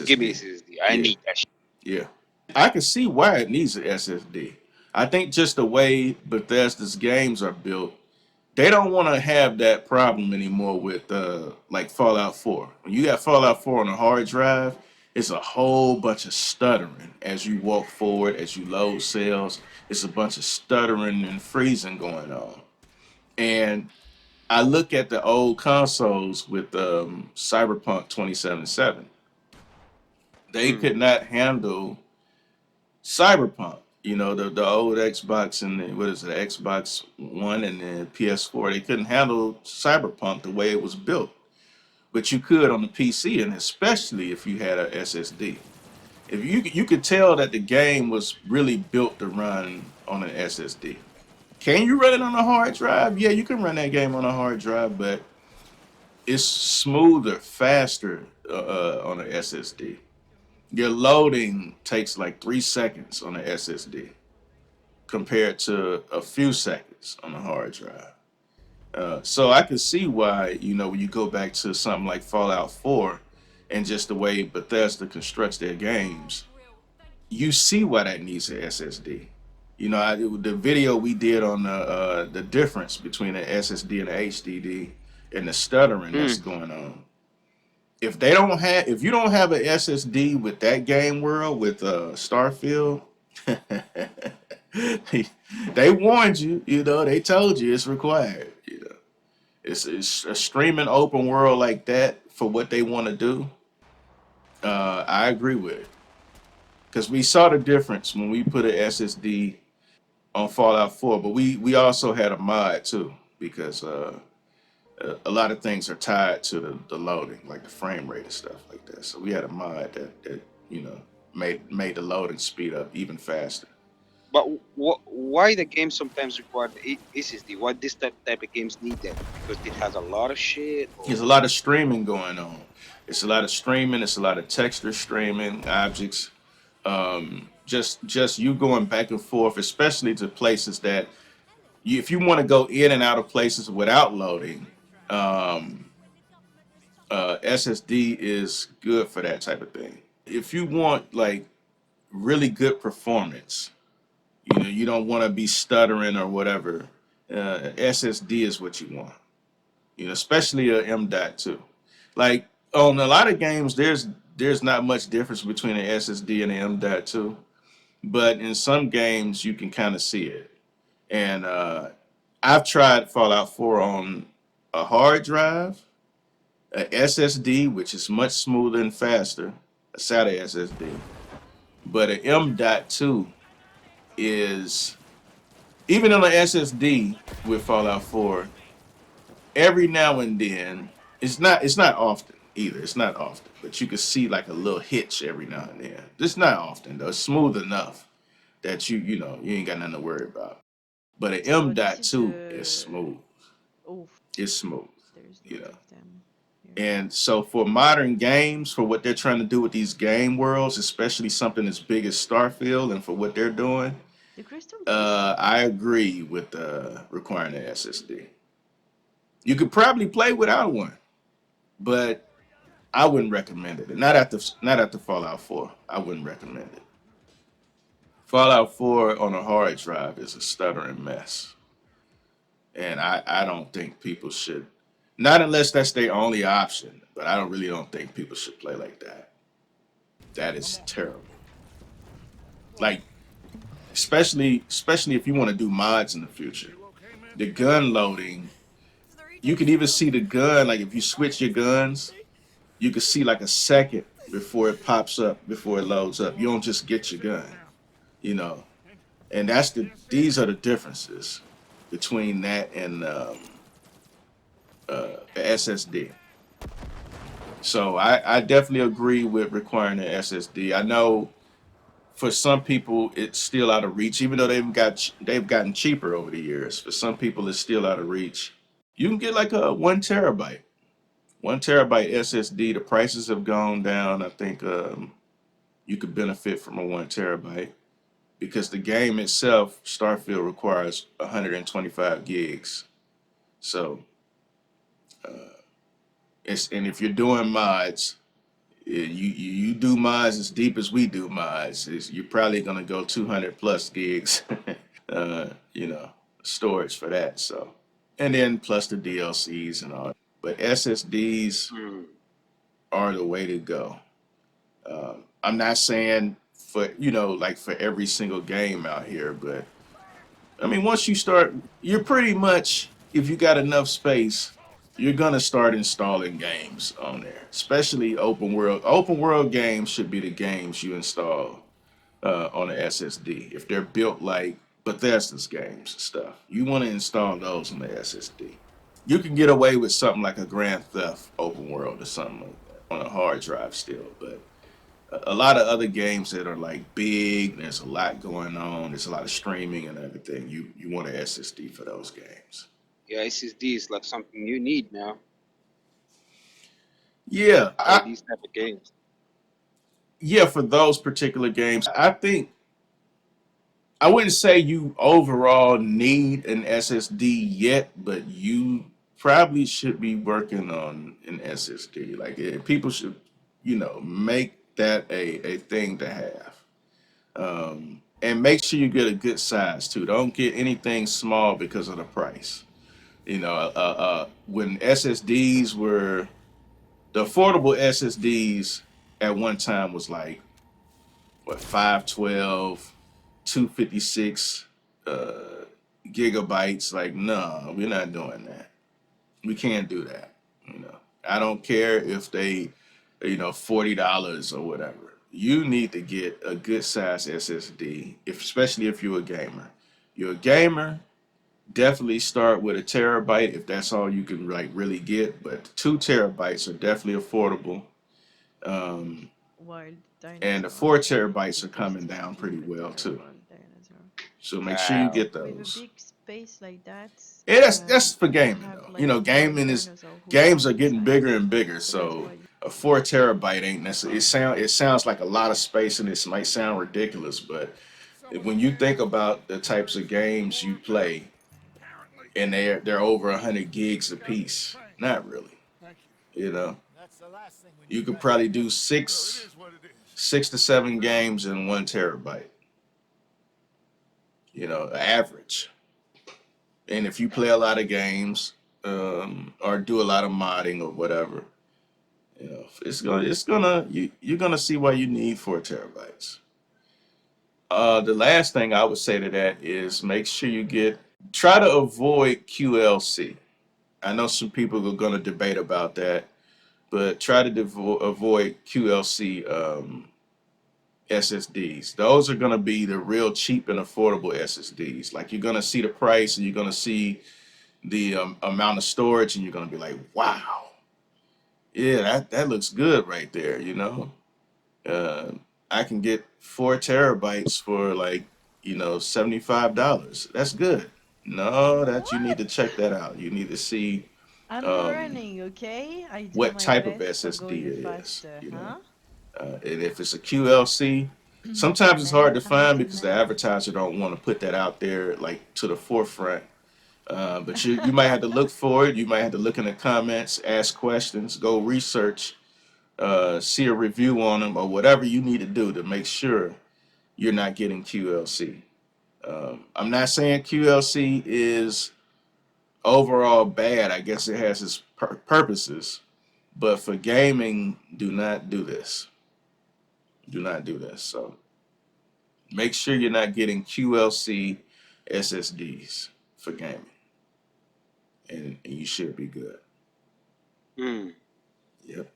Give me SSD. SSD. I Yeah, need that shit. yeah. I can see why it needs an SSD. I think just the way Bethesda's games are built, they don't want to have that problem anymore with like Fallout 4. When you got Fallout 4 on a hard drive, it's a whole bunch of stuttering as you walk forward, as you load cells. It's a bunch of stuttering and freezing going on. And I look at the old consoles with Cyberpunk 2077. They Hmm. could not handle Cyberpunk. You know, the old Xbox and what is it, Xbox One and the PS4, they couldn't handle Cyberpunk the way it was built. But you could on the PC, and especially if you had a SSD. If you could tell that the game was really built to run on an SSD. Can you run it on a hard drive? Yeah, you can run that game on a hard drive, but it's smoother, faster on an SSD. Your loading takes like 3 seconds on an SSD compared to a few seconds on a hard drive. So I can see why, when you go back to something like Fallout 4 and just the way Bethesda constructs their games, you see why that needs an SSD. The video we did on the difference between an SSD and an HDD and the stuttering that's Hmm. going on. If you don't have an SSD with that game world with Starfield, they warned you. They told you it's required. It's a streaming open world like that for what they want to do. I agree with it because we saw the difference when we put an SSD on Fallout 4, but we also had a mod too because a lot of things are tied to the loading, like the frame rate and stuff like that. So we had a mod that you know made the loading speed up even faster. But why the game sometimes require the SSD? Why this type of games need that? Because it has a lot of shit, There's or a lot of streaming going on. It's a lot of streaming. It's a lot of texture streaming objects. Just you going back and forth, especially to places that if you want to go in and out of places without loading, um, SSD is good for that type of thing. If you want like really good performance, you don't want to be stuttering or whatever. SSD is what you want. Especially a M.2. Like on a lot of games, there's not much difference between an SSD and an M.2, but in some games you can kind of see it. And I've tried Fallout 4 on a hard drive, a SSD, which is much smoother and faster, a SATA SSD. But an M.2 is even on an SSD with Fallout 4. Every now and then, it's not often either. It's not often, but you can see like a little hitch every now and then. It's not often though. It's smooth enough that you ain't got nothing to worry about. But an So M this dot is two is the smooth. oh, It's smooth, there's a you lot know. of them here. And so for modern games, for what they're trying to do with these game worlds, especially something as big as Starfield, and for what they're doing, The crystal keys. I agree with requiring an SSD. You could probably play without one, but I wouldn't recommend it. Not after Fallout 4. I wouldn't recommend it. Fallout 4 on a hard drive is a stuttering mess, and I don't think people should. Not unless that's their only option, but I don't think people should play like that. That is terrible. Like especially if you want to do mods in the future. The gun loading, you can even see the gun. Like if you switch your guns, you can see like a second before it pops up, before it loads up. You don't just get your gun, you know. And these are the differences between that and the SSD. So I definitely agree with requiring an SSD. I know for some people it's still out of reach, even though they've gotten cheaper over the years. For some people, it's still out of reach. You can get like a 1 terabyte, 1 terabyte SSD. The prices have gone down. I think you could benefit from a 1 terabyte because the game itself, Starfield, requires 125 gigs. So and if you're doing mods, You do mods as deep as we do mods. You're probably gonna go 200 plus gigs, you know, storage for that. So, and then plus the DLCs and all. But SSDs Mm. are the way to go. I'm not saying for like for every single game out here, but I mean once you start, you're pretty much if you got enough space, you're gonna start installing games on there. Especially open world. Open world games should be the games you install on the SSD if they're built like Bethesda's games and stuff. You want to install those on the SSD. You can get away with something like a Grand Theft open world or something like that on a hard drive still, but a lot of other games that are like big, there's a lot going on, there's a lot of streaming and everything. You want an SSD for those games. Yeah, SSD is like something you need now Yeah, for these type of games. yeah, for those particular games, I think I wouldn't say you overall need an SSD yet, but you probably should be working on an SSD. Like people should, make that a thing to have. And make sure you get a good size too. Don't get anything small because of the price. When SSDs were the affordable SSDs at one time was like what 512, 256 gigabytes. Like, no, we're not doing that. We can't do that. I don't care if they, $40 or whatever. You need to get a good size SSD, especially if you're a gamer. You're a gamer, definitely start with a terabyte if that's all you can like really get. But 2 terabytes are definitely affordable, um, Wild and the dinosaur. 4 terabytes The are coming best down pretty stupid well little too. wild dinosaur. So make sure you Wow. get With a those. big space like that, Yeah, that's for you gaming have though. like a wild Gaming is dinosaur who games lives are getting inside. bigger and bigger. So that's So why you a 4 terabyte ain't necessarily. It sounds like a lot of space, and it might sound ridiculous, but when you think about the types of games you play, and they're over 100 gigs a piece, not really. You know, you could probably do six to seven games in 1 terabyte. Average. And if you play a lot of games, or do a lot of modding or whatever, you're gonna see why you need 4 terabytes. The last thing I would say to that is make sure try to avoid QLC. I know some people are gonna debate about that, but try to avoid QLC SSDs. Those are gonna be the real cheap and affordable SSDs. Like you're gonna see the price and you're gonna see the amount of storage, and you're gonna be like, wow, yeah, that looks good right there. Uh, I can get 4 terabytes for like $75. That's good. No, that you need to what? check that out. You need to see I'm um, learning, okay? I do what my type of best for SSD going it is. faster, huh? And if it's a QLC, sometimes it's hard Man, to I'm not find a because the man. advertiser don't want to put that out there like to the forefront. But you might have to look for it. You might have to look in the comments, ask questions, go research, see a review on them, or whatever you need to do to make sure you're not getting QLC. I'm not saying QLC is overall bad. I guess it has its purposes, but for gaming, do not do this. Do not do this. So make sure you're not getting QLC SSDs for gaming, and you should be good. Mm. Yep.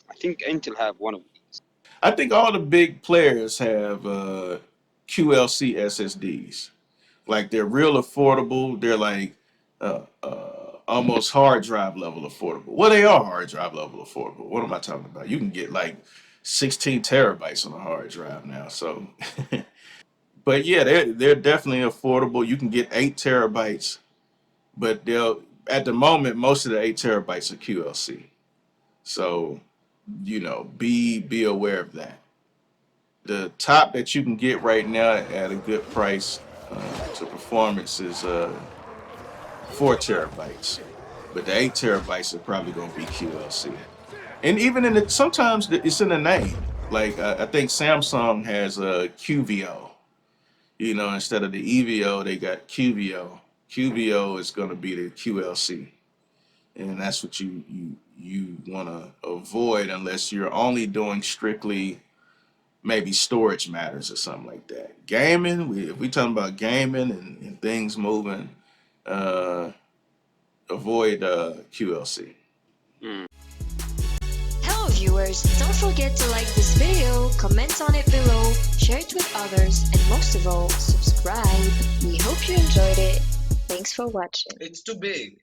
I think Intel have one of these. I think all the big players have QLC SSDs. Like they're real affordable. They're like almost hard drive level affordable. Well, they are hard drive level affordable. What am I talking about? You can get like 16 terabytes on a hard drive now. So, but yeah, they're definitely affordable. You can get 8 terabytes, but they'll at the moment most of the 8 terabytes are QLC. So, be aware of that. The top that you can get right now at a good price to performance is 4 terabytes, but the 8 terabytes are probably going to be QLC. And even in it, sometimes it's in the name. Like I think Samsung has a QVO. You know, instead of the EVO, they got QVO. QVO is going to be the QLC, and that's what you want to avoid unless you're only doing strictly maybe storage matters or something like that. Gaming, if we talking about gaming and things moving, uh, avoid QLC. Mm. Hello viewers, don't forget to like this video, comment on it below, share it with others, and most of all, subscribe. We hope you enjoyed it. Thanks for watching. It's too big.